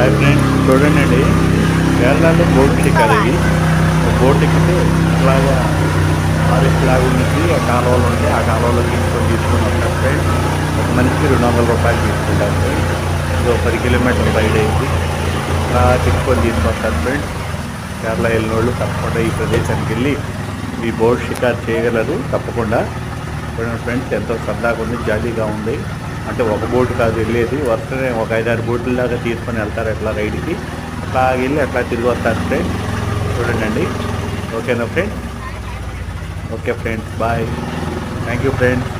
Hi friends, చూడండి కేరళలో boat షికార్ ఇవి. బోట్ ఎక్కితే అలాగా ఫారెస్ట్ లాగా ఉన్నది. ఆ కాలువలు ఉంటాయి, ఆ కాలువలో తీసుకొని వస్తారు ఫ్రెండ్స్. ఒక మనిషికి 200 రూపాయలు తీసుకుంటారు ఫ్రెండ్స్. ఇది 10 కిలోమీటర్ల రైడ్ అయింది. అలా తీసుకొస్తారు ఫ్రెండ్స్. కేరళ వెళ్ళిన వాళ్ళు తప్పకుండా ఈ ప్రదేశానికి వెళ్ళి ఈ బోట్ షికార్ చేయగలరు తప్పకుండా. చూడండి ఫ్రెండ్స్, ఎంతో సరదాగా ఉంది, జాలీగా ఉంది. అంటే ఒక బోటు కాదు వెళ్ళేది, వరుసనే ఒక 5-6 బోట్ల దాకా తీసుకొని వెళ్తారు అట్లా రైడ్కి. అట్లా వెళ్ళి అట్లా తిరిగి వస్తారు ఫ్రెండ్స్. చూడండి. ఓకేనా friends? Okay friends, bye. Thank you friends.